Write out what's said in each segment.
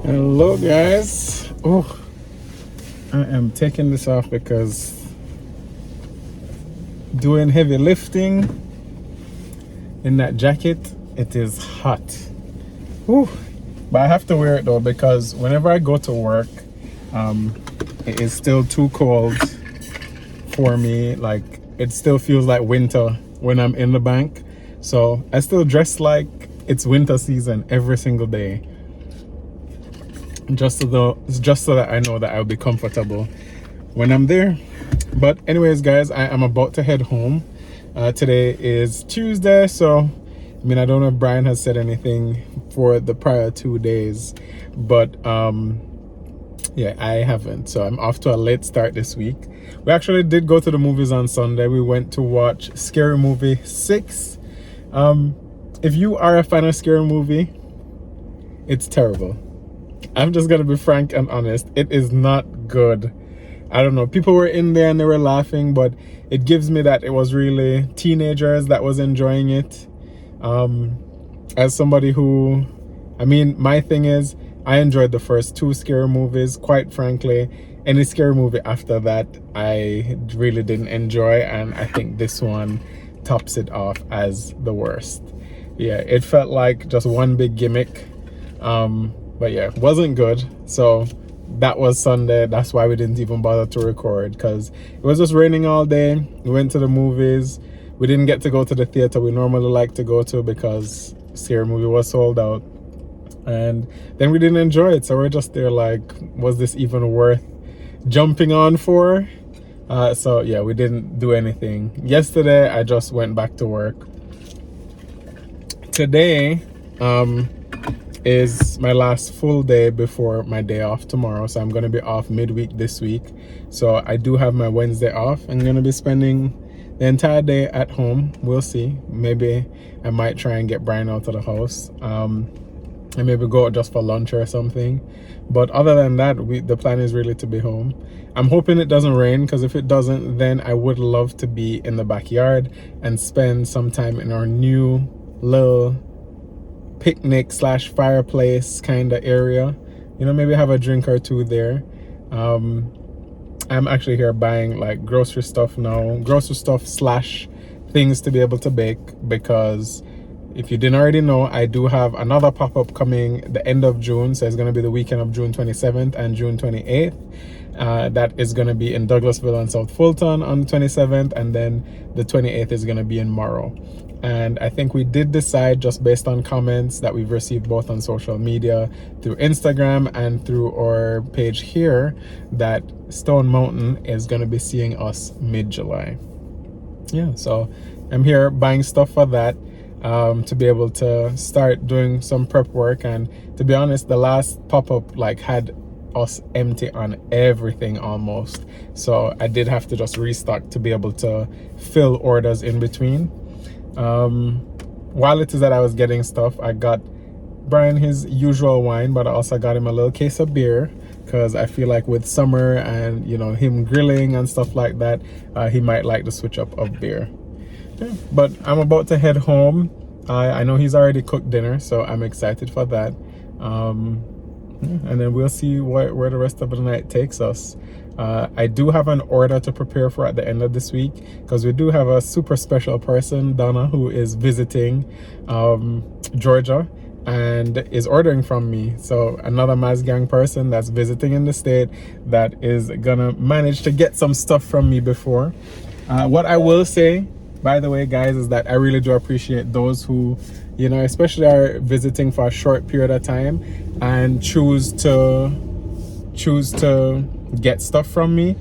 Hello guys. Oh, I am taking this off because doing heavy lifting in that jacket, it is hot. Whew. But I have to wear it though because whenever I go to work, it is still too cold for me. Like it still feels like winter when I'm in the bank. So I still dress like it's winter season every single day. Just so that I know that I'll be comfortable when I'm there. But anyways guys, I am about to head home. Today is Tuesday, so I mean I don't know if Brian has said anything for the prior 2 days, but yeah, I haven't. So I'm off to a late start this week. We actually did go to the movies on Sunday. We went to watch Scary Movie 6. If you are a fan of Scary Movie, it's terrible. I'm just gonna be frank and honest. It is not good. I don't know. People were in there and they were laughing, but it gives me that it was really teenagers that was enjoying it. As somebody who, I mean, my thing is, I enjoyed the first 2 scary movies. Quite frankly, any scary movie after that, I really didn't enjoy, and I think this one tops it off as the worst. Yeah, it felt like just one big gimmick. But yeah, wasn't good. So that was Sunday. That's why we didn't even bother to record, because it was just raining all day. We went to the movies. We didn't get to go to the theater we normally like to go to because Scary Movie was sold out. And then we didn't enjoy it. So we're just there like, was this even worth jumping on for? So yeah, we didn't do anything. Yesterday, I just went back to work. Today, is my last full day before my day off tomorrow, so I'm going to be off midweek this week. So I do have my Wednesday off. I'm going to be spending the entire day at home. We'll see. Maybe I might try and get Brian out of the house, and maybe go out just for lunch or something. But other than that, the plan is really to be home. I'm hoping it doesn't rain, because if it doesn't, then I would love to be in the backyard and spend some time in our new little picnic / fireplace kind of area. You know, maybe have a drink or two there. I'm actually here buying like grocery stuff now, / things to be able to bake, because if you didn't already know, I do have another pop-up coming the end of June. So it's going to be the weekend of June 27th and June 28th. That is going to be in Douglasville and South Fulton on the 27th, and then the 28th is going to be in Morrow. And I think we did decide, just based on comments that we've received both on social media, through Instagram and through our page here, that Stone Mountain is going to be seeing us mid-July. Yeah, so I'm here buying stuff for that, to be able to start doing some prep work. And to be honest, the last pop-up like had us empty on everything almost. So I did have to just restock to be able to fill orders in between. While it is that I was getting stuff, I got Brian his usual wine, but I also got him a little case of beer, because I feel like with summer and, you know, him grilling and stuff like that, he might like the switch up of beer. Yeah, but I'm about to head home. I know he's already cooked dinner, so I'm excited for that. And then we'll see where the rest of the night takes us. I do have an order to prepare for at the end of this week, because we do have a super special person, Donna, who is visiting Georgia and is ordering from me. So another Mazgang person that's visiting in the state that is gonna manage to get some stuff from me before. What I will say, by the way, guys, is that I really do appreciate those who, you know, especially are visiting for a short period of time and choose to get stuff from me.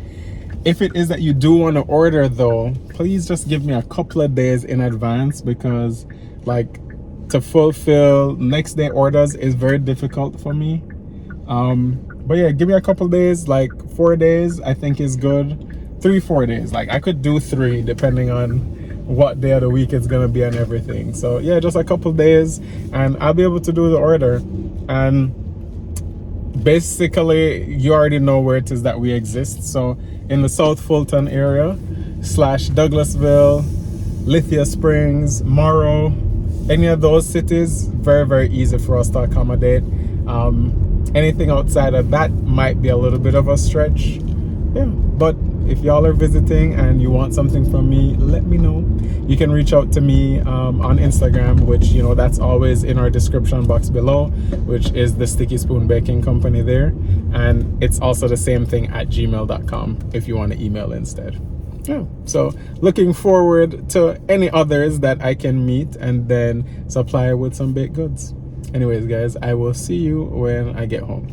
If it is that you do want to order though, please just give me a couple of days in advance, because like to fulfill next day orders is very difficult for me. But yeah, give me a couple days, like 4 days I think is good. 3-4 days, like I could do 3 depending on what day of the week it's gonna be and everything. So yeah, just a couple days and I'll be able to do the order. And basically you already know where it is that we exist. So in the South Fulton area / Douglasville, Lithia Springs, Morrow, any of those cities, very easy for us to accommodate. Anything outside of that might be a little bit of a stretch. Yeah, but if y'all are visiting and you want something from me, let me know. You can reach out to me on Instagram, which, you know, that's always in our description box below, which is the Sticky Spoon Baking Company there. And it's also the same thing at gmail.com if you want to email instead. Yeah, so looking forward to any others that I can meet and then supply with some baked goods. Anyways, guys, I will see you when I get home.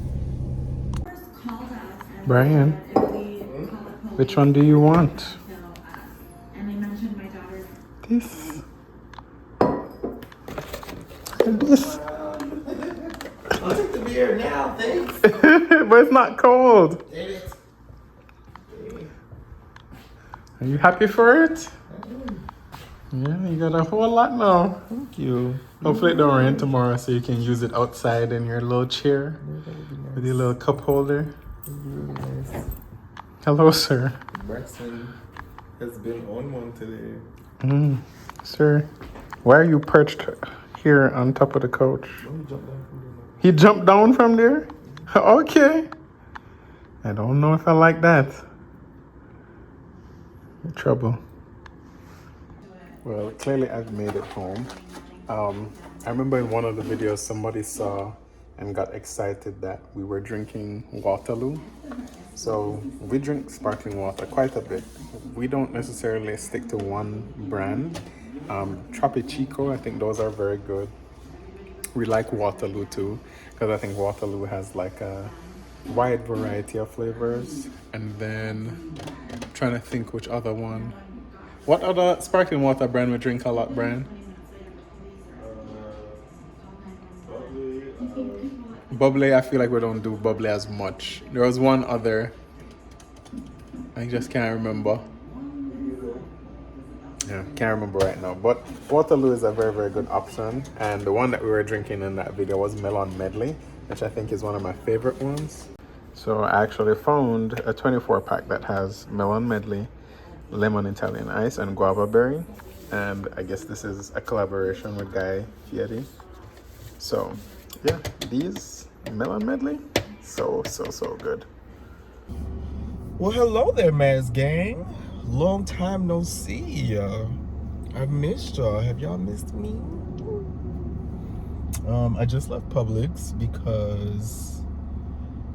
Brian, which one do you want? This. And this. I'll take the beer now, thanks. But it's not cold. Are you happy for it? Yeah, you got a whole lot now. Thank you. Hopefully it don't rain tomorrow so you can use it outside in your little chair with your little cup holder. Really nice. Hello, sir. Braxton has been on one today. Sir, why are you perched here on top of the couch? He jumped down from there. He jumped down from there? Okay. I don't know if I like that. Trouble. Well, clearly I've made it home. I remember in one of the videos somebody saw and got excited that we were drinking Waterloo. So we drink sparkling water quite a bit. We don't necessarily stick to one brand. Tropichico, I think those are very good. We like Waterloo too, because I think Waterloo has like a wide variety of flavors. And then I'm trying to think which other one. What other sparkling water brand we drink a lot, Brian? Bubbly, I feel like we don't do bubbly as much. There was one other, I just can't remember. Yeah, can't remember right now. But Waterloo is a very, very good option. And the one that we were drinking in that video was Melon Medley, which I think is one of my favorite ones. So I actually found a 24 pack that has Melon Medley, lemon Italian ice, and guava berry. And I guess this is a collaboration with Guy Fieri. So yeah, these Melon Medley, so good. Well, hello there, Maz gang. Long time no see. I've missed y'all. Have y'all missed me? I just left Publix because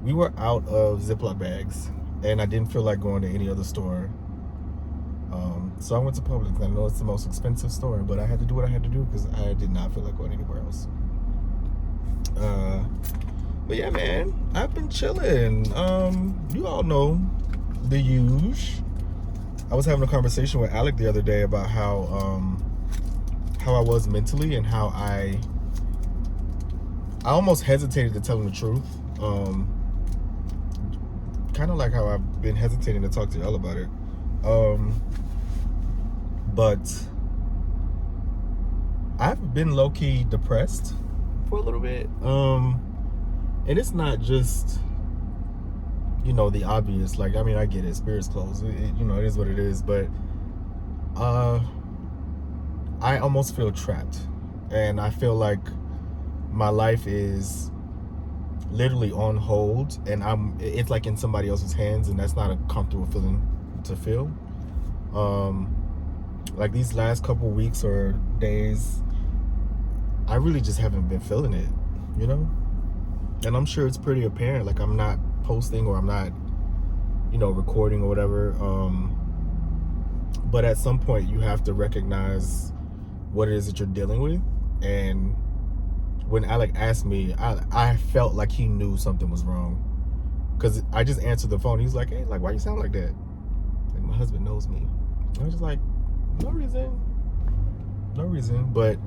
we were out of Ziploc bags and I didn't feel like going to any other store. So I went to Publix. I know it's the most expensive store, but I had to do what I had to do because I did not feel like going anywhere else. But yeah, man, I've been chilling. You all know the huge. I was having a conversation with Alec the other day about how I was mentally and how I almost hesitated to tell him the truth. Kind of like how I've been hesitating to talk to y'all about it. But I've been low-key depressed for a little bit. And it's not just, you know, the obvious. Like, I mean, I get it. Spirit's closed. You know, it is what it is. But I almost feel trapped. And I feel like my life is literally on hold. And it's like in somebody else's hands. And that's not a comfortable feeling to feel. Like these last couple weeks or days, I really just haven't been feeling it, you know? And I'm sure it's pretty apparent. Like, I'm not posting or I'm not, you know, recording or whatever. But at some point you have to recognize what it is that you're dealing with. And when Alec asked me, I felt like he knew something was wrong. Because I just answered the phone. He's like, hey, like, why you sound like that? Like, my husband knows me. I was just like, no reason. But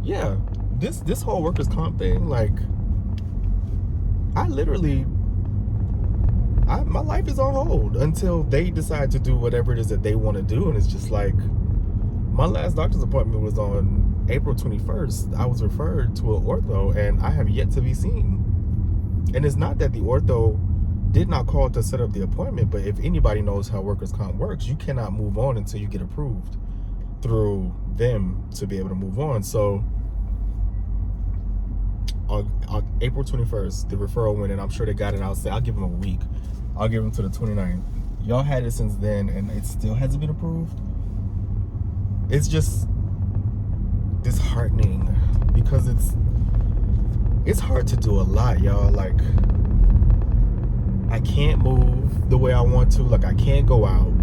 yeah, this whole workers' comp thing, like, my life is on hold until they decide to do whatever it is that they want to do. And it's just like, my last doctor's appointment was on April 21st. I was referred to an ortho and I have yet to be seen. And it's not that the ortho did not call to set up the appointment, but if anybody knows how workers' comp works, you cannot move on until you get approved through them to be able to move on. So April 21st, the referral went, and I'm sure they got it. I'll give them a week. I'll give them to the 29th. Y'all had it since then, and it still hasn't been approved. It's just disheartening because it's hard to do a lot, y'all. Like, I can't move the way I want to. Like, I can't go out.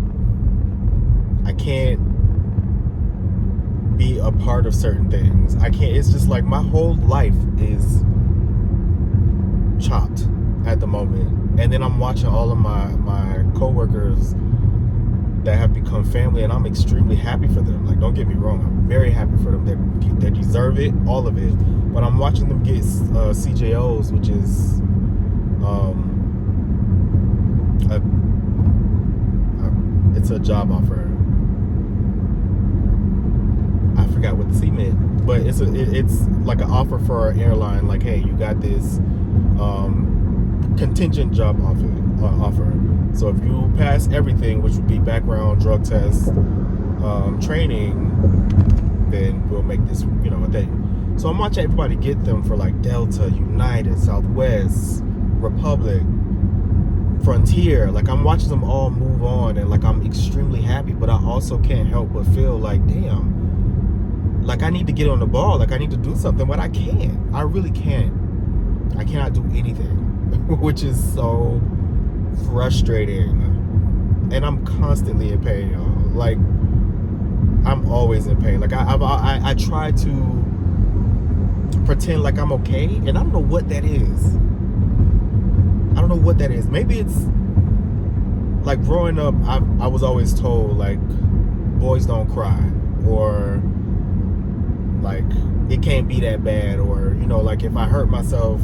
I can't be a part of certain things. I can't. It's just like my whole life is chopped at the moment. And then I'm watching all of my coworkers that have become family, and I'm extremely happy for them. Like, don't get me wrong, I'm very happy for them. They deserve it, all of it. But I'm watching them get CJOs, which is it's a job offer. I forgot what the C meant, but it's like an offer for an airline. Like, hey, you got this contingent job offer. So if you pass everything, which would be background, drug tests, training, then we'll make this, a thing. So I'm watching everybody get them for like Delta, United, Southwest, Republic, Frontier. Like, I'm watching them all move on, and like, I'm extremely happy, but I also can't help but feel like, damn, like, I need to get on the ball. Like, I need to do something, but I can't. I really can't. I cannot do anything, which is so frustrating. And I'm constantly in pain, y'all. Like, I'm always in pain. Like, I try to pretend like I'm okay, and I don't know what that is. I don't know what that is. Maybe it's like, growing up, I was always told, like, boys don't cry, or like, it can't be that bad, or like, if I hurt myself,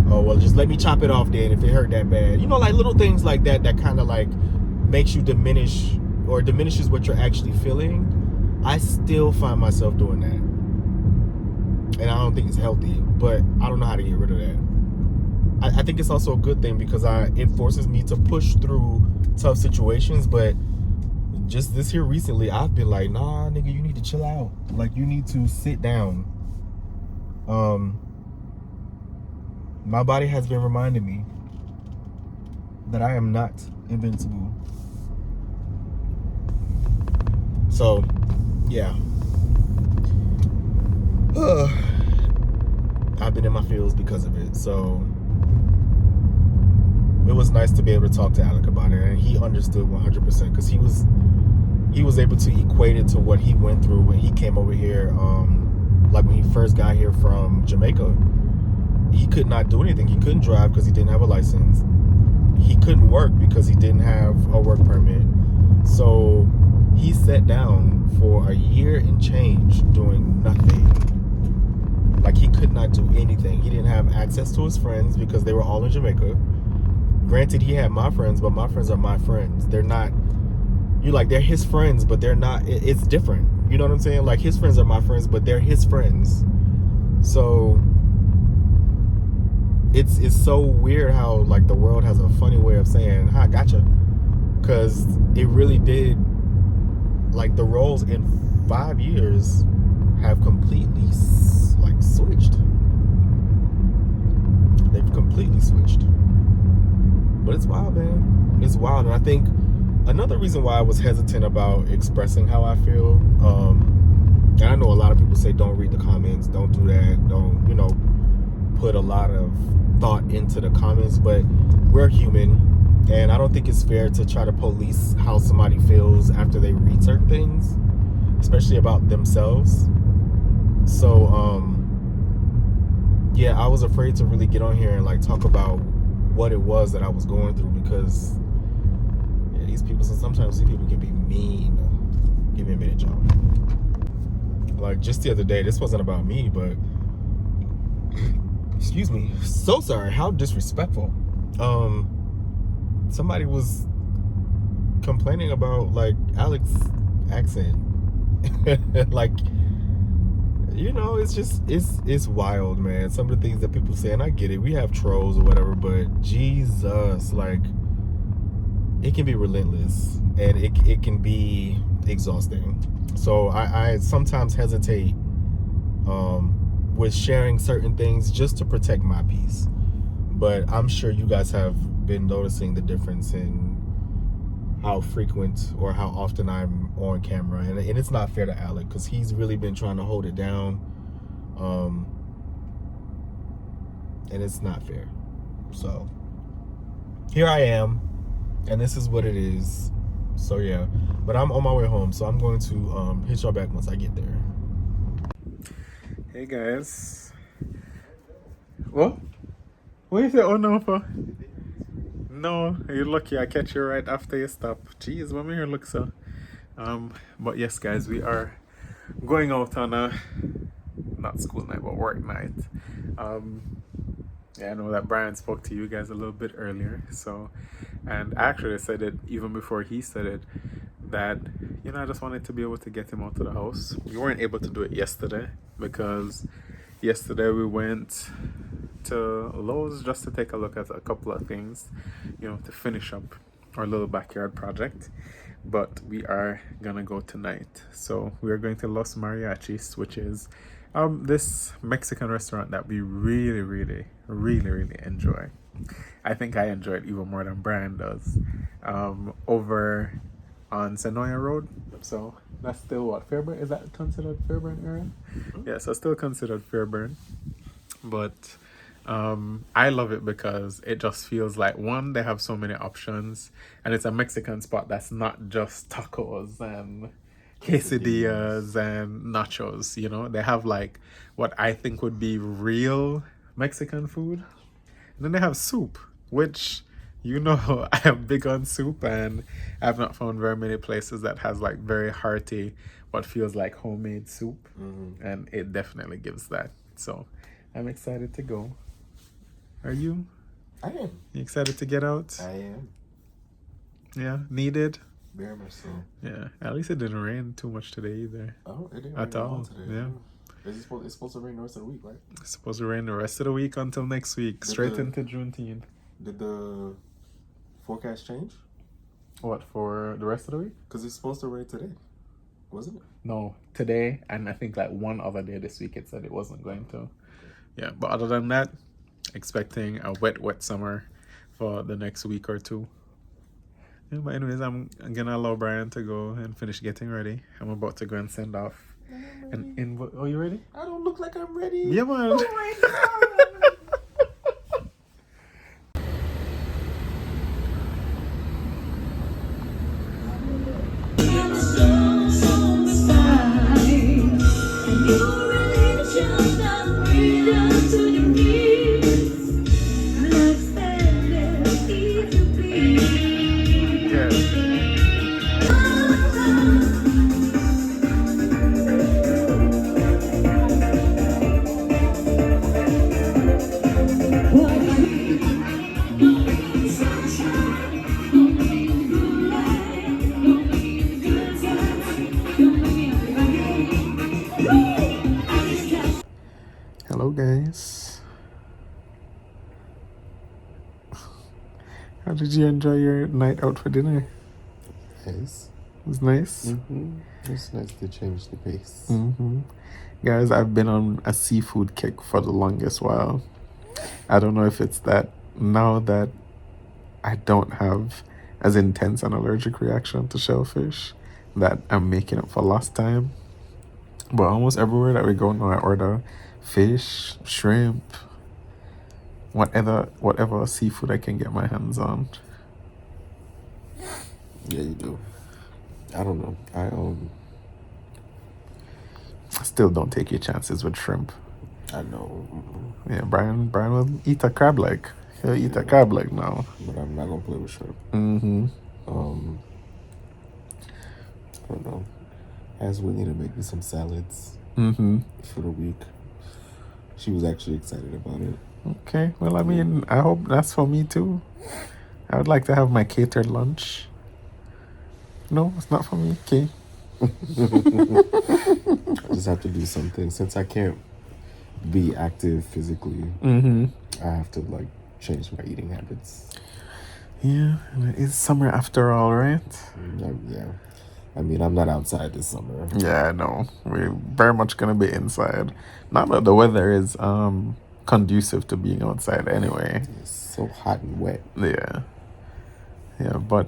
oh well, just let me chop it off then if it hurt that bad. Like, little things like that kind of like makes you diminish, or diminishes what you're actually feeling. I still find myself doing that, and I don't think it's healthy, but I don't know how to get rid of that. I think it's also a good thing because it forces me to push through tough situations. But just this here recently, I've been like, nah, nigga, you need to chill out. Like, you need to sit down. My body has been reminding me that I am not invincible. So, yeah. I've been in my feels because of it. So, it was nice to be able to talk to Alec about it, and he understood 100% because he was able to equate it to what he went through when he came over here. Like, when he first got here from Jamaica, he could not do anything. He couldn't drive because he didn't have a license. He couldn't work because he didn't have a work permit. So he sat down for a year and change doing nothing. Like, he could not do anything. He didn't have access to his friends because they were all in Jamaica. Granted, he had my friends, but my friends are my friends. They're not, they're his friends, but they're not, it's different. You know what I'm saying? Like, his friends are my friends, but they're his friends. So it's so weird how, like, the world has a funny way of saying, "Ha, gotcha," because it really did. Like, the roles in 5 years have completely switched. They've completely switched. But it's wild, man. It's wild. And I think another reason why I was hesitant about expressing how I feel, and I know a lot of people say don't read the comments, don't do that, don't, put a lot of thought into the comments, but we're human, and I don't think it's fair to try to police how somebody feels after they read certain things, especially about themselves. So, yeah, I was afraid to really get on here and, like, talk about what it was that I was going through, because these people, sometimes these people can be mean. Give me a minute, y'all. Like, just the other day, this wasn't about me, but excuse me, so sorry, how disrespectful. Somebody was complaining about, like, Alex's accent. Like, it's just, it's wild, man. Some of the things that people say, and I get it, we have trolls or whatever, but Jesus, like, it can be relentless, and it can be exhausting. So I sometimes hesitate with sharing certain things just to protect my peace. But I'm sure you guys have been noticing the difference in how frequent or how often I'm on camera, and it's not fair to Alec because he's really been trying to hold it down, and it's not fair. So here I am, and this is what it is. So yeah, but I'm on my way home, so I'm going to hit y'all back once I get there. Hey guys. What? What is it? Oh no, for? No, you're lucky I catch you right after you stop. Jeez, what made her look so? But yes, guys, we are going out on a not school night, but work night. Yeah, I know that Brian spoke to you guys a little bit earlier. So, and actually, I said it even before he said it that I just wanted to be able to get him out of the house. We weren't able to do it yesterday because yesterday we went to Lowe's just to take a look at a couple of things, to finish up our little backyard project. But we are gonna go tonight. So we are going to Los Mariachis, which is this Mexican restaurant that we really, really, really, really enjoy. I think I enjoy it even more than Brian does. Over on Senoia Road. So that's still what, Fairburn? Is that considered Fairburn area? Yeah, so still considered Fairburn. But I love it because it just feels like, one, they have so many options, and it's a Mexican spot that's not just tacos and quesadillas and nachos. They have like what I think would be real Mexican food, and then they have soup, which I am big on soup, and I've not found very many places that has like very hearty what feels like homemade soup. And it definitely gives that. So I'm excited to go. Are you? I am. You excited to get out? I am. Yeah, needed? Very much so. Yeah, at least it didn't rain too much today either. Oh, it didn't at rain all today. Yeah. It's supposed to rain the rest of the week, right? It's supposed to rain the rest of the week until next week, straight into Juneteenth. Did the forecast change? What, for the rest of the week? Because it's supposed to rain today, wasn't it? No, today, and I think like one other day this week it said it wasn't going to. Yeah, but other than that, expecting a wet summer for the next week or two. Yeah, but anyways, I'm gonna allow Brian to go and finish getting ready. I'm about to go and send off oh, you ready? I don't look like I'm ready. Yeah, man. Oh my God. Hello guys. How did you enjoy your night out for dinner? Nice. It was nice? It's nice to change the pace. Guys, I've been on a seafood kick for the longest while. I don't know if it's that now that I don't have as intense an allergic reaction to shellfish that I'm making up for lost time. But almost everywhere that we go now, I order fish, shrimp, whatever seafood I can get my hands on. Yeah, you do. I don't know. I still don't take your chances with shrimp. I know. Yeah, Brian will eat a crab leg. He'll eat a crab leg now. But I'm not gonna play with shrimp. I don't know. Asked Whitney to make me some salads for the week. She was actually excited about it. Okay, well, I mean, I hope that's for me too. I would like to have my catered lunch. No, it's not for me. Okay. I just have to do something. Since I can't be active physically, I have to like change my eating habits. Yeah, it's summer after all, right? Yeah. I mean, I'm not outside this summer. Yeah, I know. We're very much gonna be inside. Not that the weather is conducive to being outside anyway. It's so hot and wet. Yeah. Yeah, but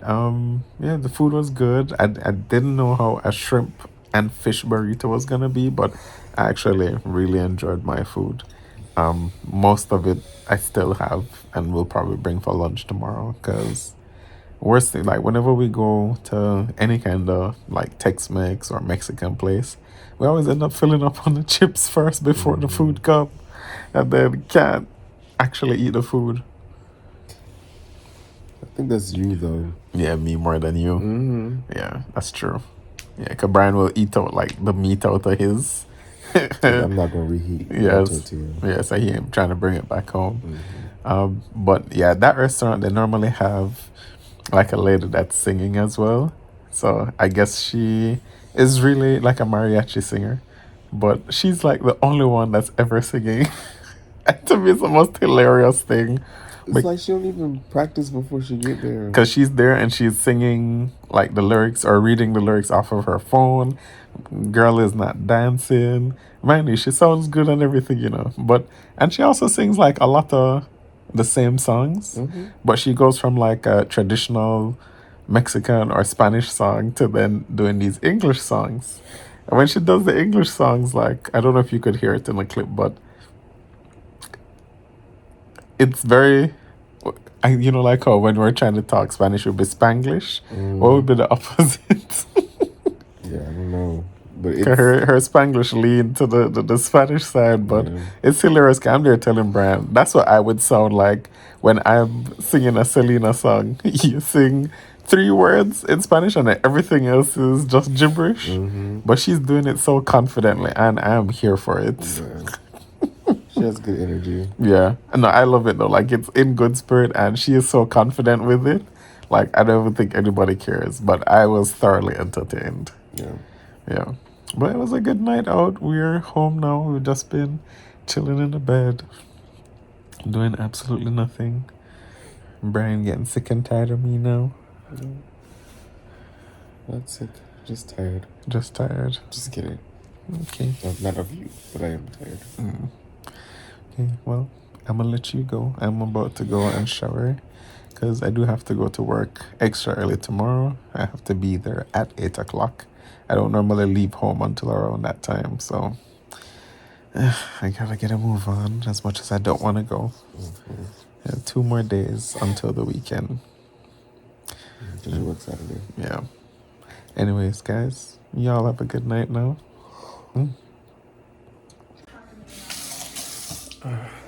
yeah, the food was good. I didn't know how a shrimp and fish burrito was gonna be, but I actually really enjoyed my food. Most of it I still have and will probably bring for lunch tomorrow because worst thing, like whenever we go to any kind of like Tex-Mex or Mexican place, we always end up filling up on the chips first before the Hmm. food come, and then can't actually eat the food. I think that's you though. Yeah, me more than you. Mm-hmm. Yeah, that's true. Yeah, cause Brian will eat out like the meat out of his. Because I'm not gonna reheat my Yes, tortilla. yeah. So he ain't trying to bring it back home. Mm-hmm. But yeah, that restaurant they normally have like a lady that's singing as well. So I guess she is really like a mariachi singer, but she's like the only one that's ever singing. And to me, it's the most hilarious thing. It's like she don't even practice before she get there. Because she's there and she's singing like the lyrics or reading the lyrics off of her phone. Girl is not dancing. Mind you, she sounds good and everything, you know. But and she also sings like a lot of the same songs, Mm-hmm. but she goes from like a traditional Mexican or Spanish song to then doing these English songs. And when she does the English songs, like I don't know if you could hear it in the clip, but it's very you know, like how when we're trying to talk Spanish would be Spanglish. What would Mm. be the opposite? Yeah, I don't know, but 'Cause it's her Spanglish lean to the Spanish side, but yeah. it's hilarious. 'Cause I'm there telling Brian that's what I would sound like when I'm singing a Selena song. You sing three words in Spanish and then everything else is just gibberish. Mm-hmm. But she's doing it so confidently, and I'm here for it. Yeah. She has good energy. Yeah, no, I love it though. Like it's in good spirit, and she is so confident with it. Like I don't even think anybody cares, but I was thoroughly entertained. Yeah. Yeah, but it was a good night out. We're home now. We've just been chilling in the bed, doing absolutely nothing. Brian getting sick and tired of me now. Yeah. Not sick. Just tired. Just tired. Just kidding. Okay. Not of you, but I am tired. Okay. Well, I'm gonna let you go. I'm about to go and shower because I do have to go to work extra early tomorrow. I have to be there at 8 o'clock. I don't normally leave home until around that time, so I gotta get a move on as much as I don't want to go. Mm-hmm. Yeah, 2 more days until the weekend. Because you work Saturday. Yeah. Anyways, guys, y'all have a good night now.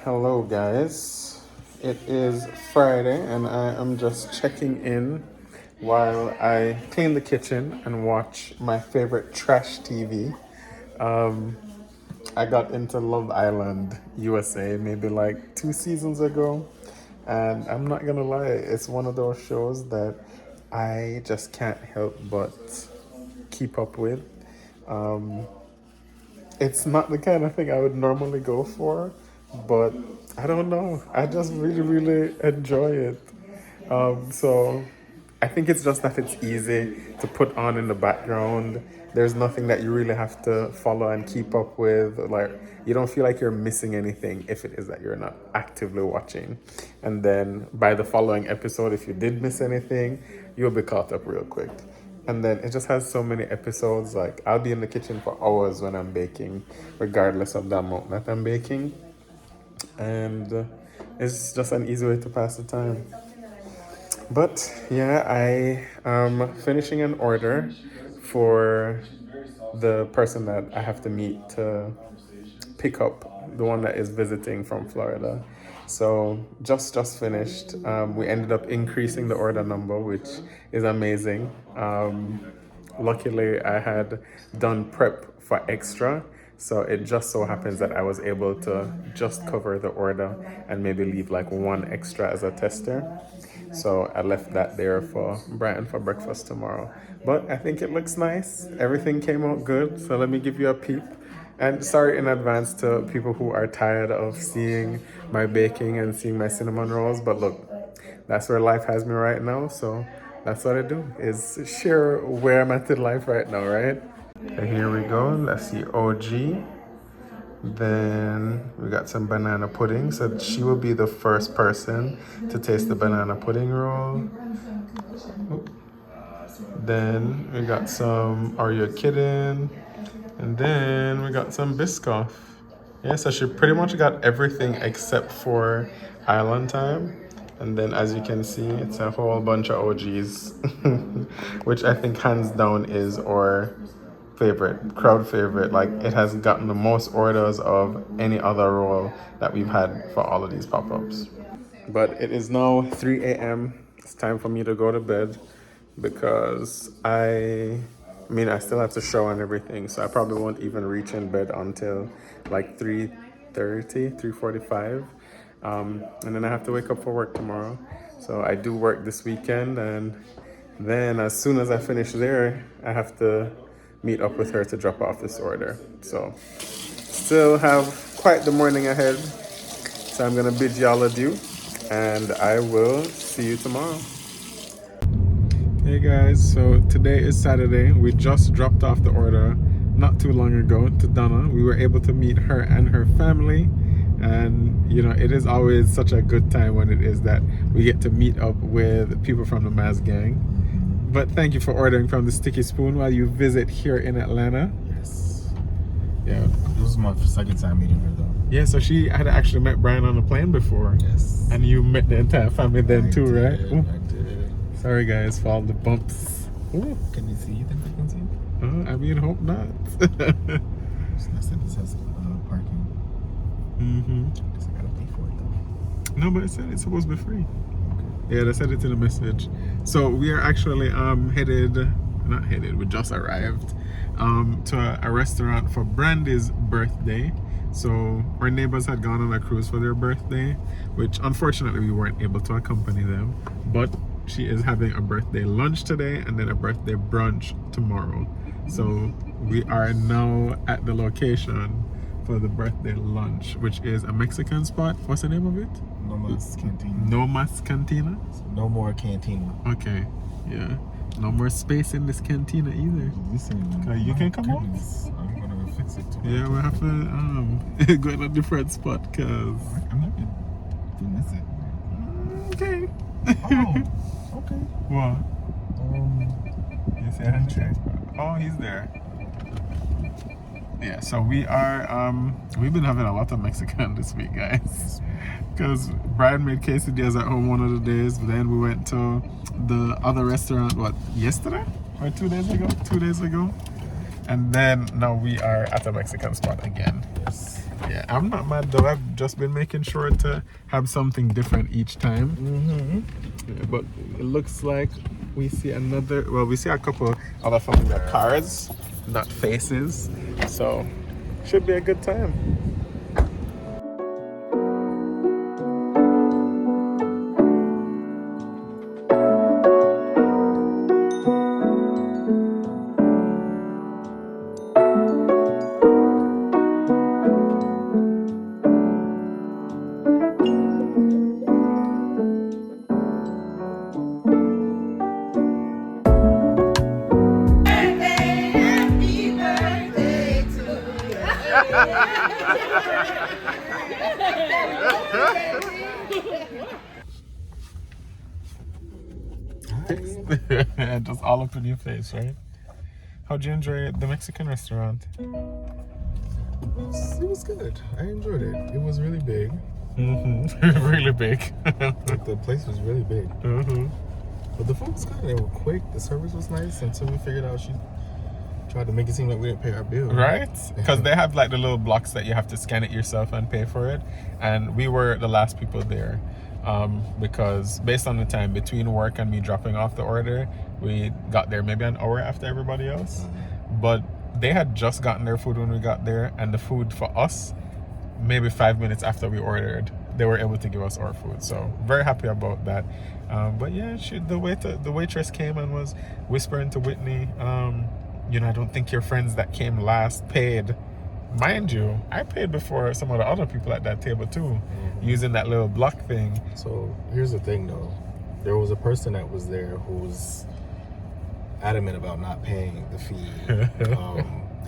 Hello, guys. It is Friday, and I am just checking in while I clean the kitchen and watch my favorite trash TV. I got into Love Island USA maybe like 2 seasons ago, and I'm not gonna lie, it's one of those shows that I just can't help but keep up with. It's not the kind of thing I would normally go for, but I don't know. I just really, really enjoy it. So I think it's just that it's easy to put on in the background. There's nothing that you really have to follow and keep up with. Like you don't feel like you're missing anything if it is that you're not actively watching. And then by the following episode, if you did miss anything, you'll be caught up real quick. And then it just has so many episodes. Like I'll be in the kitchen for hours when I'm baking, regardless of the amount that I'm baking. And it's just an easy way to pass the time. But yeah, I am finishing an order for the person that I have to meet to pick up, the one that is visiting from Florida. So just finished. We ended up increasing the order number, which is amazing. Luckily, I had done prep for extra, so it just so happens that I was able to just cover the order and maybe leave like one extra as a tester. So I left that there for Brighton for breakfast tomorrow. But I think it looks nice. Everything came out good. So let me give you a peep. And sorry in advance to people who are tired of seeing my baking and seeing my cinnamon rolls. But look, that's where life has me right now. So That's what I do, is share where I'm at in life right now, right? So here we go. Let's see, OG. Then we got some banana pudding. So she will be the first person to taste the banana pudding roll. Then we got some Are You Kidding? And then we got some Biscoff. Yeah, so she pretty much got everything except for Island Time. And then as you can see, it's a whole bunch of OGs, which I think hands down is our favorite, crowd favorite. Like, it has gotten the most orders of any other roll that we've had for all of these pop-ups. But it is now 3 a.m. It's time for me to go to bed because I still have to shower and everything, so I probably won't even reach in bed until like 3:30, 3:45. And then I have to wake up for work tomorrow. So I do work this weekend, and then as soon as I finish there, I have to meet up with her to drop off this order. So still have quite the morning ahead. So I'm gonna bid y'all adieu, and I will see you tomorrow. Hey guys, so today is Saturday. We just dropped off the order not too long ago to Donna. We were able to meet her and her family, and you know, it is always such a good time when it is that we get to meet up with people from the Maz gang. But thank you for ordering from the Sticky Spoon while you visit here in Atlanta. Yes. Yeah. This was my second time meeting her, though. Yeah, so she had actually met Brian on the plane before. Yes. And you met the entire family then too, right? I did. Sorry guys for all the bumps. Ooh. Can you see? You think I can see? I mean, hope not. I said this has parking. I guess I gotta pay for it, though. No, but it said it's supposed to be free. Okay. Yeah, they said it in the message. So we are actually we just arrived to a restaurant for Brandy's birthday. So our neighbors had gone on a cruise for their birthday, which unfortunately we weren't able to accompany them. But she is having a birthday lunch today and then a birthday brunch tomorrow. So we are now at the location for the birthday lunch, which is a Mexican spot. What's the name of it? No Mas Cantina. No Mas Cantina? No more cantina. Okay, yeah. No more space in this cantina either. Listen, You can come on. I'm gonna fix it too. Yeah, we'll have to go in a different spot because... I'm not gonna miss it. Okay. Oh, okay. What? You say hi? Oh, he's there. Yeah, so we are, we've been having a lot of Mexican this week, guys. Because Brian made quesadillas at home one of the days, but then we went to the other restaurant, yesterday? Or 2 days ago? 2 days ago. And then now we are at a Mexican spot again. Yes. Yeah, I'm not mad though. I've just been making sure to have something different each time. Yeah, but it looks like we see we see a couple other familiar cars, not faces. So, should be a good time. Just all up in your face, right? How'd you enjoy the Mexican restaurant? It was good. I enjoyed it. It was really big. Really big. The place was really big. But the food was good. They were quick. The service was nice until we figured out she tried to make it seem like we didn't pay our bill. Right? Because they have like the little blocks that you have to scan it yourself and pay for it. And we were the last people there. Because based on the time between work and me dropping off the order, we got there maybe an hour after everybody else. But they had just gotten their food when we got there, and the food for us, maybe 5 minutes after we ordered, they were able to give us our food. So very happy about that. But yeah, the waitress came and was whispering to Whitney, I don't think your friends that came last paid. Mind you, I paid before some of the other people at that table too, using that little block thing. So here's the thing though. there was a person that was there who was adamant about not paying the fee.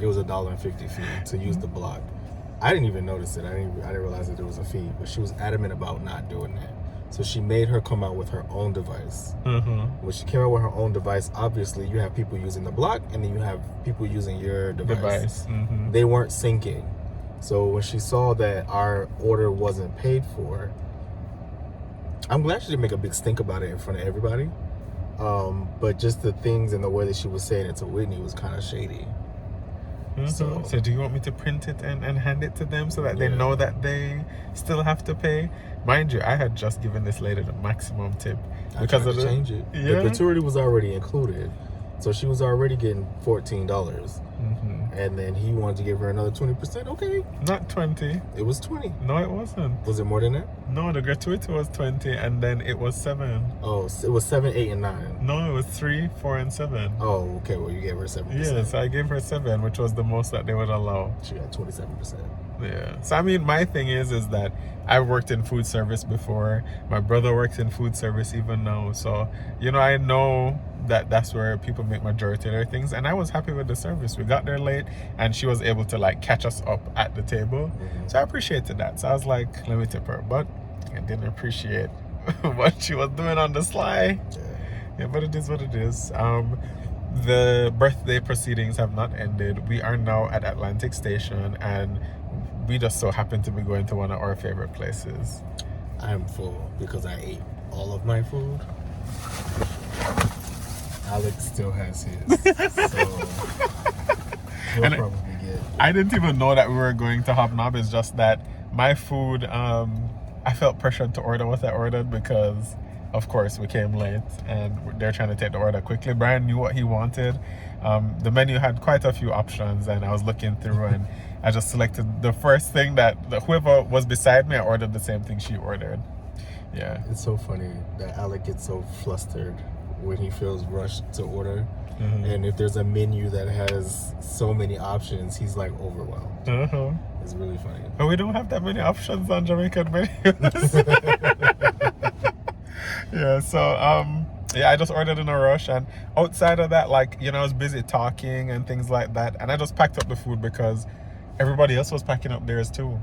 It was $1.50 fee to use the block. I didn't even notice it. I didn't realize that there was a fee, but she was adamant about not doing that. So she made her come out with her own device. When she came out with her own device, obviously you have people using the block, and then you have people using your device. They weren't syncing. So when she saw that our order wasn't paid for, I'm glad she didn't make a big stink about it in front of everybody. But just the things and the way that she was saying it to Whitney was kind of shady. So do you want me to print it and hand it to them so that they know that they still have to pay? Mind you, I had just given this lady the maximum tip because of change it. The gratuity was already included, so she was already getting $14. And then he wanted to give her another 20%. Okay, not 20. It was 20. No, it wasn't. Was it more than that? No, the gratuity was 20, and then it was 7. Oh, it was 7, 8, and 9. No, it was 3, 4, and 7. Oh, okay. Well, you gave her 7%. Yes, I gave her 7, which was the most that they would allow. She got 27%. Yeah. So I mean, my thing is that I've worked in food service before. My brother works in food service even now. So, you know, I know that that's where people make majority of their things. And I was happy with the service. We got there late, and she was able to like catch us up at the table. So I appreciated that. So I was like, let me tip her. But I didn't appreciate what she was doing on the sly. Yeah, but it is what it is. The birthday proceedings have not ended. We are now at Atlantic Station, and we just so happen to be going to one of our favorite places. I'm full because I ate all of my food. Alex still has his. So he'll probably get. I didn't even know that we were going to Hobnob. It's just that my food, I felt pressured to order what I ordered because, of course, we came late and they're trying to take the order quickly. Brian knew what he wanted. The menu had quite a few options, and I was looking through and I just selected the first thing that whoever was beside me, I ordered the same thing she ordered. Yeah. It's so funny that Alec gets so flustered when he feels rushed to order. And if there's a menu that has so many options, he's like overwhelmed. It's really funny. But we don't have that many options on Jamaican menus. Yeah, so yeah, I just ordered in a rush, and outside of that, like, you know, I was busy talking and things like that, and I just packed up the food because everybody else was packing up theirs too.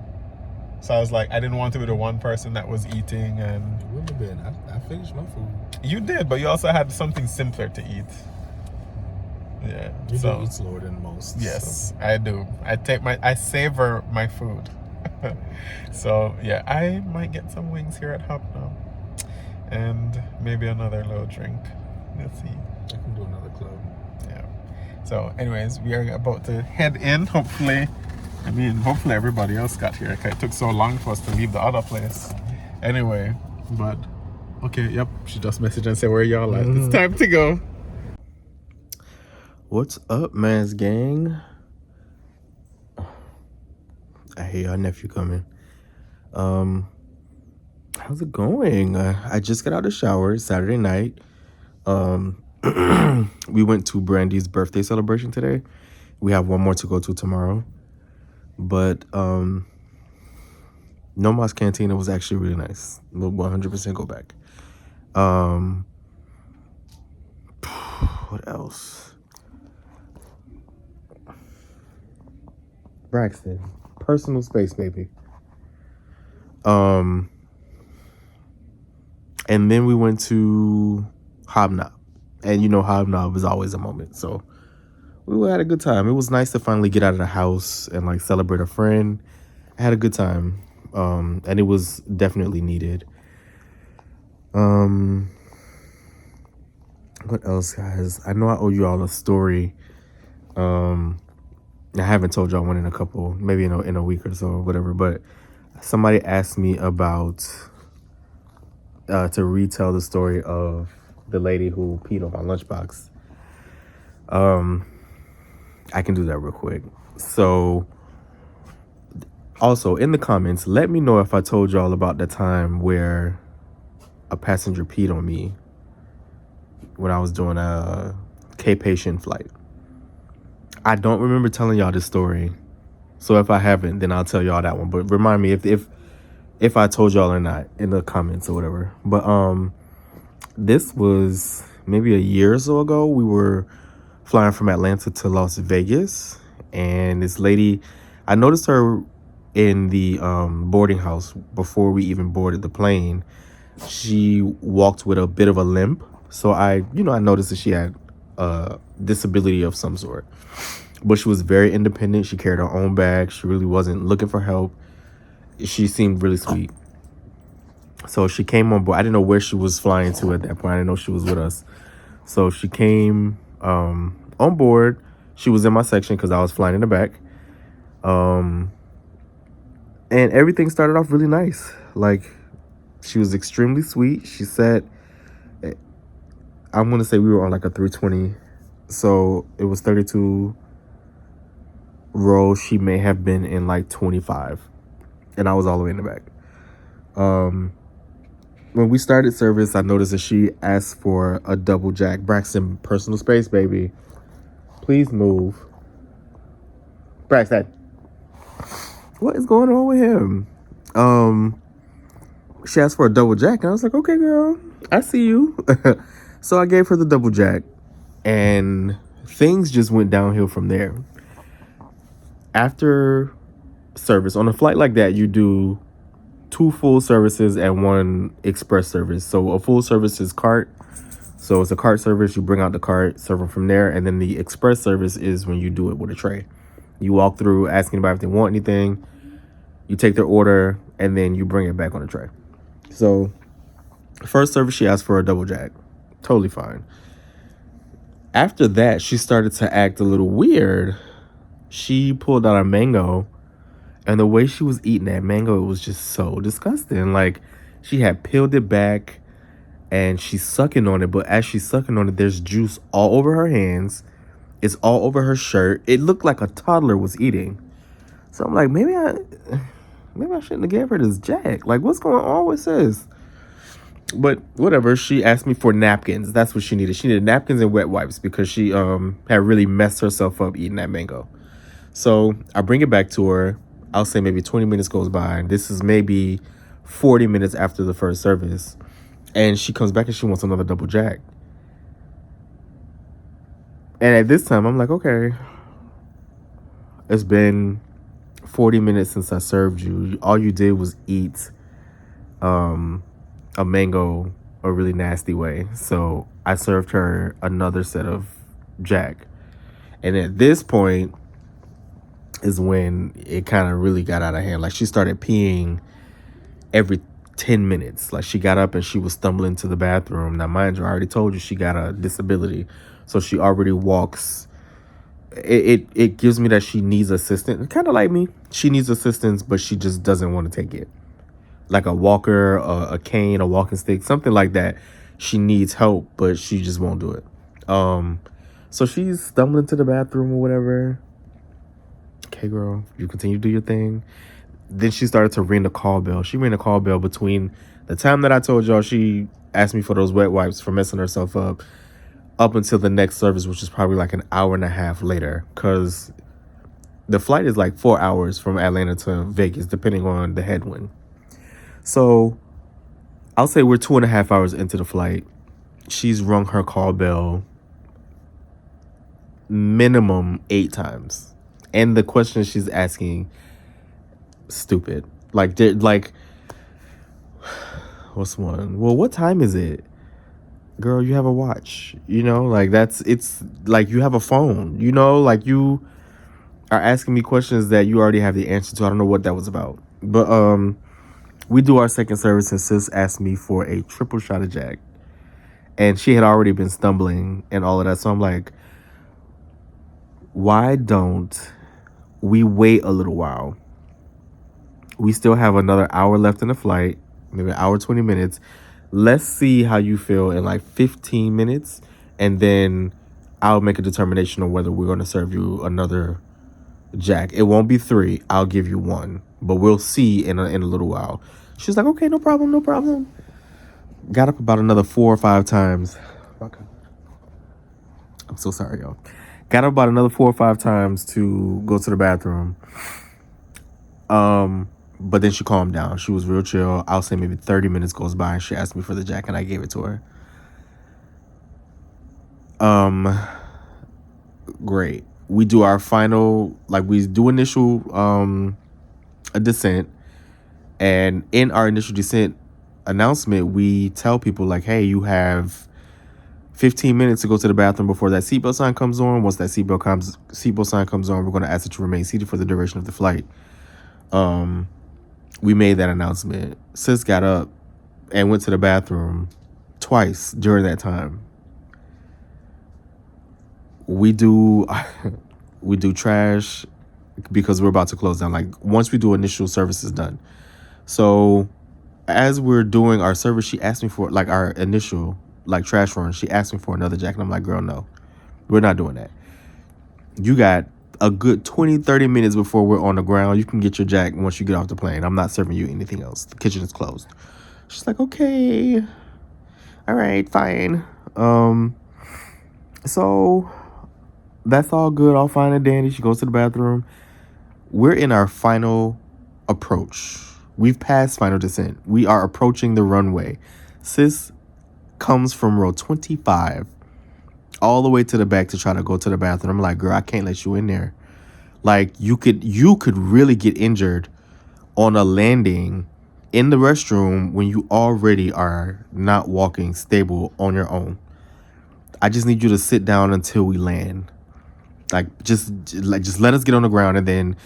So I was like, I didn't want to be the one person that was eating. And it wouldn't have been. I finished my food. You did, but you also had something simpler to eat. Yeah. You do eat slower than most. Yes, so. I do. I savor my food. So yeah, I might get some wings here at Hub now, and maybe another little drink. Let's see. I can do another club. Yeah. So anyways, we are about to head in. Hopefully everybody else got here. It took so long for us to leave the other place. Anyway, but okay, yep. She just messaged and said, where y'all at? It's time to go. What's up, man's gang? I hear our nephew coming. How's it going? I just got out of the shower Saturday night. We went to Brandy's birthday celebration today. We have one more to go to tomorrow. But Noma's Cantina was actually really nice. We'll 100% go back. What else? Braxton. Personal space, baby. And then we went to Hobnob. And you know Hobnob is always a moment. So we had a good time. It was nice to finally get out of the house and like celebrate a friend. I had a good time. And it was definitely needed. What else, guys? I know I owe you all a story. I haven't told y'all one in a couple, maybe in a week or so or whatever, but somebody asked me about to retell the story of the lady who peed on my lunchbox. I can do that real quick. So also in the comments, let me know if I told y'all about the time where a passenger peed on me when I was doing a K-Patient flight. I don't remember telling y'all this story. So if I haven't, then I'll tell y'all that one. But remind me if I told y'all or not in the comments or whatever. But This was maybe a year or so ago. We were flying from Atlanta to Las Vegas, and this lady, I noticed her in the boarding house before we even boarded the plane. She walked with a bit of a limp, so I noticed that she had a disability of some sort. But she was very independent. She carried her own bag. She really wasn't looking for help. She seemed really sweet. So she came on board. I didn't know where she was flying to at that point. I didn't know she was with us. So she came on board. She was in my section because I was flying in the back. And everything started off really nice. Like, she was extremely sweet. She said, I'm going to say we were on like a 320. So it was 32 rows. She may have been in like 25. And I was all the way in the back. When we started service, I noticed that she asked for a double jack. Braxton, personal space, baby. Please move. Braxton, what is going on with him? She asked for a double jack, and I was like, okay, girl, I see you. So I gave her the double jack, and things just went downhill from there. After service, on a flight like that, you do 2 full services and 1 express service. So a full service is cart. So it's a cart service. You bring out the cart, serve them from there. And then the express service is when you do it with a tray. You walk through, ask anybody if they want anything. You take their order, and then you bring it back on a tray. So first service, she asked for a double jack. Totally fine. After that, she started to act a little weird. She pulled out a mango, and the way she was eating that mango, it was just so disgusting. Like, she had peeled it back, and she's sucking on it. But as she's sucking on it, there's juice all over her hands. It's all over her shirt. It looked like a toddler was eating. So I'm like, maybe I shouldn't have gave her this jack. Like, what's going on with this? But whatever. She asked me for napkins. That's what she needed. She needed napkins and wet wipes because she had really messed herself up eating that mango. So I bring it back to her. I'll say maybe 20 minutes goes by. This is maybe 40 minutes after the first service. And she comes back and she wants another double jack. And at this time, I'm like, okay, it's been 40 minutes since I served you. All you did was eat a mango a really nasty way. So I served her another set of jack. And at this point is when it kind of really got out of hand. Like, she started peeing every 10 minutes. Like, she got up and she was stumbling to the bathroom. Now, mind you, I already told you she got a disability. So she already walks. It gives me that she needs assistance. Kind of like me. She needs assistance, but she just doesn't want to take it. Like a walker, a cane, a walking stick, something like that. She needs help, but she just won't do it. So she's stumbling to the bathroom or whatever. Okay, girl, you continue to do your thing. Then she started to ring the call bell. She rang the call bell between the time that I told y'all she asked me for those wet wipes for messing herself up until the next service, which is probably like an hour and a half later, because the flight is like 4 hours from Atlanta to Vegas, depending on the headwind. So I'll say we're 2.5 hours into the flight. She's rung her call bell minimum 8 times. And the questions she's asking, stupid. Like, what's one? Well, what time is it? Girl, you have a watch. Like, it's like you have a phone. Like, you are asking me questions that you already have the answer to. I don't know what that was about. But we do our second service, and sis asked me for a triple shot of Jack. And she had already been stumbling and all of that. So I'm like, why don't we wait a little while? We still have another hour left in the flight, maybe an hour, 20 minutes. Let's see how you feel in like 15 minutes. And then I'll make a determination on whether we're going to serve you another Jack. It won't be 3. I'll give you 1. But we'll see in a little while. She's like, okay, no problem, no problem. Got up about another 4 or 5 times. Okay. I'm so sorry, y'all. Got up about another 4 or 5 times to go to the bathroom. But then she calmed down. She was real chill. I'll say maybe 30 minutes goes by and she asked me for the Jack and I gave it to her. Um, great. We do our final, like we do initial a descent, and in our initial descent announcement, we tell people like, hey, you have 15 minutes to go to the bathroom before that seatbelt sign comes on. Once that seatbelt sign comes on, we're going to ask that you remain seated for the duration of the flight. We made that announcement. Sis got up and went to the bathroom twice during that time. We do we do trash because we're about to close down. Like once we do initial services done. So as we're doing our service, she asked me for like our initial like trash run. She asked me for another jacket. I'm like, girl, no, we're not doing that. You got a good 20-30 minutes before we're on the ground. You can get your jack once you get off the plane. I'm not serving you anything else. The kitchen is closed. She's like, okay, all right, fine. So that's all good, all fine and dandy. She goes to the bathroom. We're in our final approach. We've passed final descent. We are approaching the runway. Sis comes from row 25 all the way to the back to try to go to the bathroom. I'm like, girl, I can't let you in there. Like you could really get injured on a landing in the restroom when you already are not walking stable on your own. I just need you to sit down until we land. Like just let us get on the ground, and then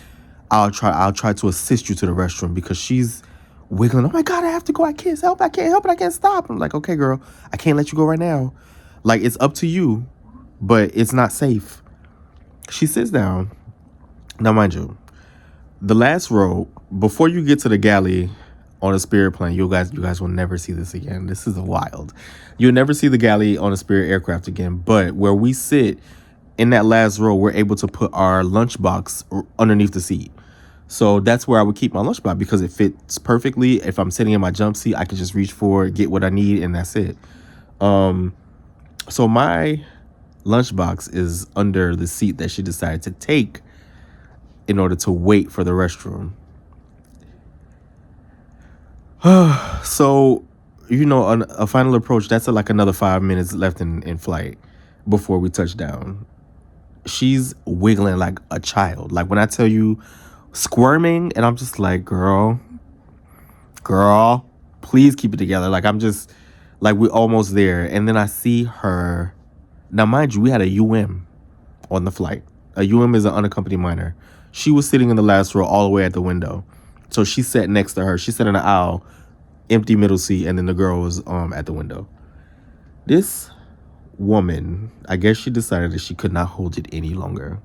I'll try to assist you to the restroom, because she's wiggling. Oh my God, I have to go. I can't help. I can't help it. I can't stop. I'm like, okay, girl, I can't let you go right now. Like it's up to you, but it's not safe. She sits down. Now, mind you, the last row before you get to the galley on a Spirit plane, you guys will never see this again. This is wild. You'll never see the galley on a Spirit aircraft again. But where we sit in that last row, we're able to put our lunchbox underneath the seat. So that's where I would keep my lunchbox, because it fits perfectly. If I'm sitting in my jump seat, I can just reach for it, get what I need, and that's it. So my lunchbox is under the seat that she decided to take in order to wait for the restroom. So, a final approach, that's like another 5 minutes left in flight before we touch down. She's wiggling like a child. Like when I tell you squirming, and I'm just like, girl, please keep it together. Like I'm just like, we're almost there. And then I see her. Now, mind you, we had a UM on the flight. A UM is an unaccompanied minor. She was sitting in the last row all the way at the window. So she sat next to her. She sat in the aisle, empty middle seat, and then the girl was at the window. This woman, I guess she decided that she could not hold it any longer.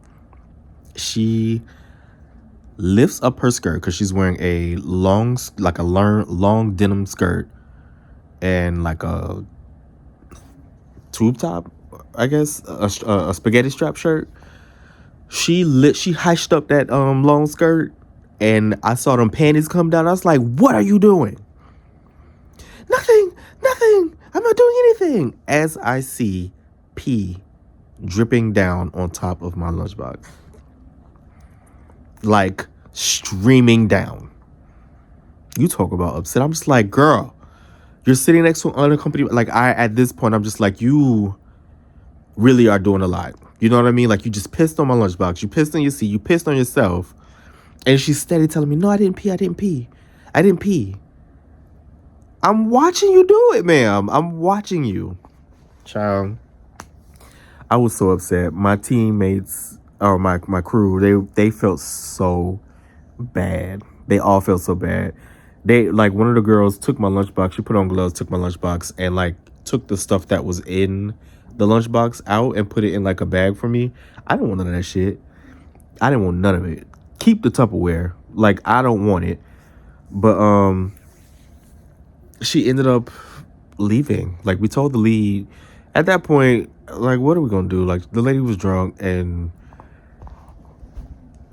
She lifts up her skirt, because she's wearing a long denim skirt and like a tube top, I guess, a spaghetti strap shirt. She hiked up that long skirt, and I saw them panties come down. I was like, what are you doing? Nothing. I'm not doing anything. As I see pee dripping down on top of my lunchbox. Like streaming down. You talk about upset. I'm just like, girl, you're sitting next to an unaccompanied. Like at this point, I'm just like, you really are doing a lot. You know what I mean? Like you just pissed on my lunchbox. You pissed on your seat. You pissed on yourself. And she's steady telling me, no, I didn't pee. I'm watching you do it, ma'am. I'm watching you. Child, I was so upset. My teammates, or my crew, they felt so bad. They all felt so bad. They, like, one of the girls took my lunchbox. She put on gloves, took my lunchbox, and like took the stuff that was in the lunchbox out and put it in like a bag for me. I didn't want none of that shit. I didn't want none of it. Keep the Tupperware. Like, I don't want it. But she ended up leaving. Like, we told the lead at that point, like, what are we gonna do? Like, the lady was drunk, and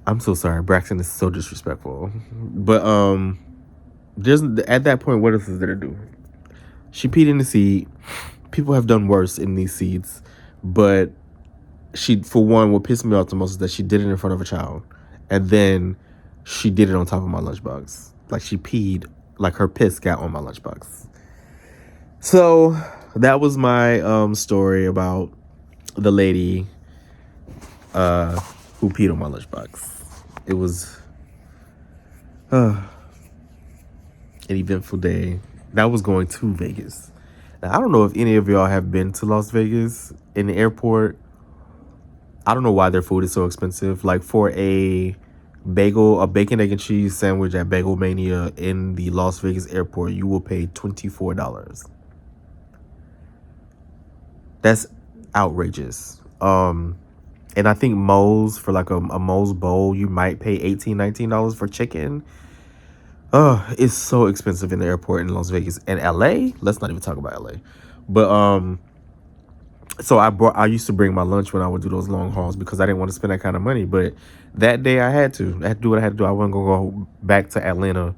I'm so sorry, Braxton is so disrespectful. But there's, at that point, what else is there to do? She peed in the seat. People have done worse in these seats, but she, for one, what pissed me off the most is that she did it in front of a child, and then she did it on top of my lunchbox. Like, she peed, like her piss got on my lunchbox. So that was my story about the lady who peed on my lunchbox. It was an eventful day. That was going to Vegas. Now, I don't know if any of y'all have been to Las Vegas in the airport. I don't know why their food is so expensive. Like for a bacon, egg, and cheese sandwich at Bagel Mania in the Las Vegas airport, you will pay $24. That's outrageous. And I think Moe's, for like a Moe's bowl, you might pay $18, $19 for chicken. It's so expensive in the airport in Las Vegas. And LA, let's not even talk about LA. But so I used to bring my lunch when I would do those long hauls because I didn't want to spend that kind of money. But that day I had to do what I had to do. I wasn't gonna go back to Atlanta,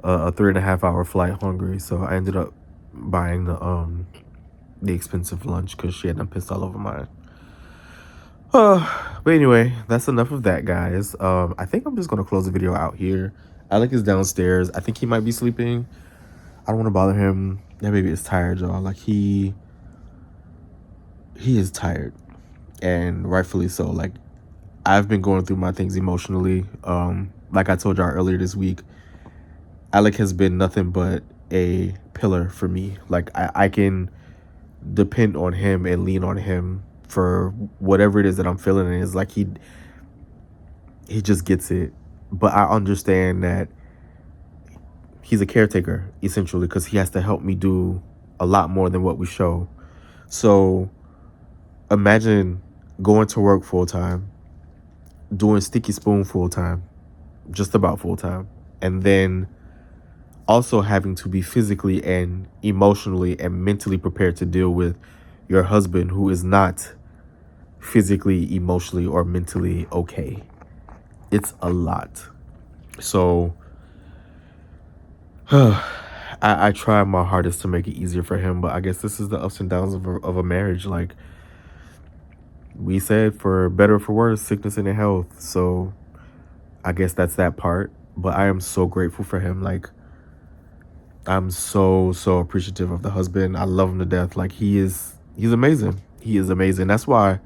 a 3.5 hour flight hungry. So I ended up buying the expensive lunch because she had done pissed all over mine. But anyway, that's enough of that, guys. I think I'm just gonna close the video out here. Alec is downstairs. I think he might be sleeping. I don't want to bother him. That baby is tired, y'all. Like he is tired, and rightfully so. Like I've been going through my things emotionally. Like I told y'all earlier this week, Alec has been nothing but a pillar for me. Like I can depend on him and lean on him for whatever it is that I'm feeling. And it's like he just gets it. But I understand that he's a caretaker essentially because he has to help me do a lot more than what we show. So imagine going to work full time, doing Sticky Spoon full time, just about full time, and then also having to be physically and emotionally and mentally prepared to deal with your husband who is not physically, emotionally, or mentally okay. It's a lot. So I try my hardest to make it easier for him, but I guess this is the ups and downs of a marriage. Like we said, for better or for worse, sickness and health. So I guess that's that part. But I am so grateful for him. Like I'm so appreciative of the husband. I love him to death. Like he's amazing. He is amazing. That's why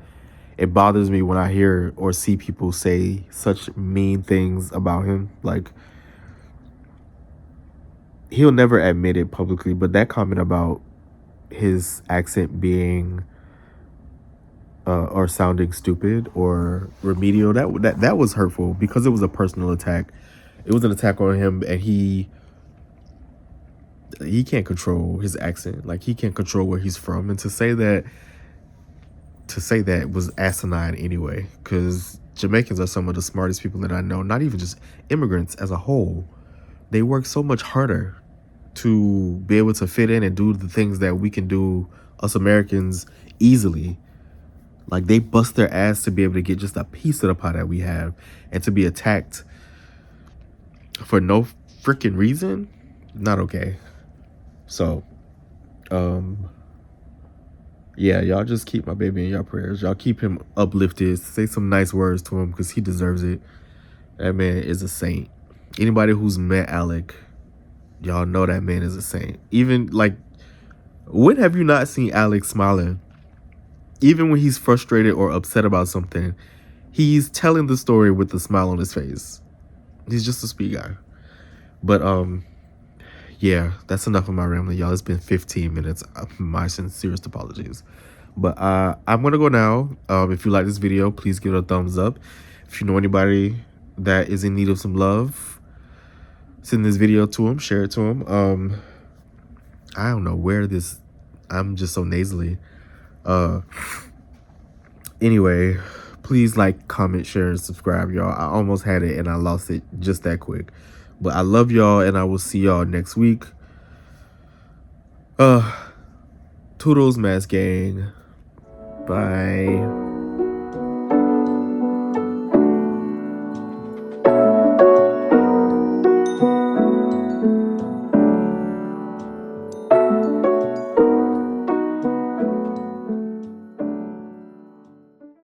it bothers me when I hear or see people say such mean things about him. Like he'll never admit it publicly, but that comment about his accent being or sounding stupid or remedial, that was hurtful because it was a personal attack. It was an attack on him, and he can't control his accent. Like he can't control where he's from, and to say that was asinine anyway, because Jamaicans are some of the smartest people that I know. Not even just immigrants as a whole. They work so much harder to be able to fit in and do the things that we can do, us Americans, easily. Like they bust their ass to be able to get just a piece of the pie that we have, and to be attacked for no freaking reason, not okay. So, yeah, y'all just keep my baby in your prayers. Y'all keep him uplifted. Say some nice words to him because he deserves it. That man is a saint. Anybody who's met Alec, y'all know that man is a saint. Even like, when have you not seen Alec smiling? Even when he's frustrated or upset about something, he's telling the story with a smile on his face. He's just a sweet guy. But yeah, that's enough of my rambling, y'all. It's been 15 minutes. My sincerest apologies. But I'm gonna go now. If you like this video, please give it a thumbs up. If you know anybody that is in need of some love, send this video to them, share it to them. I don't know where this, I'm just so nasally. Anyway, please like, comment, share, and subscribe, y'all. I almost had it and I lost it just that quick. But I love y'all, and I will see y'all next week. Toodles, Mask Gang. Bye.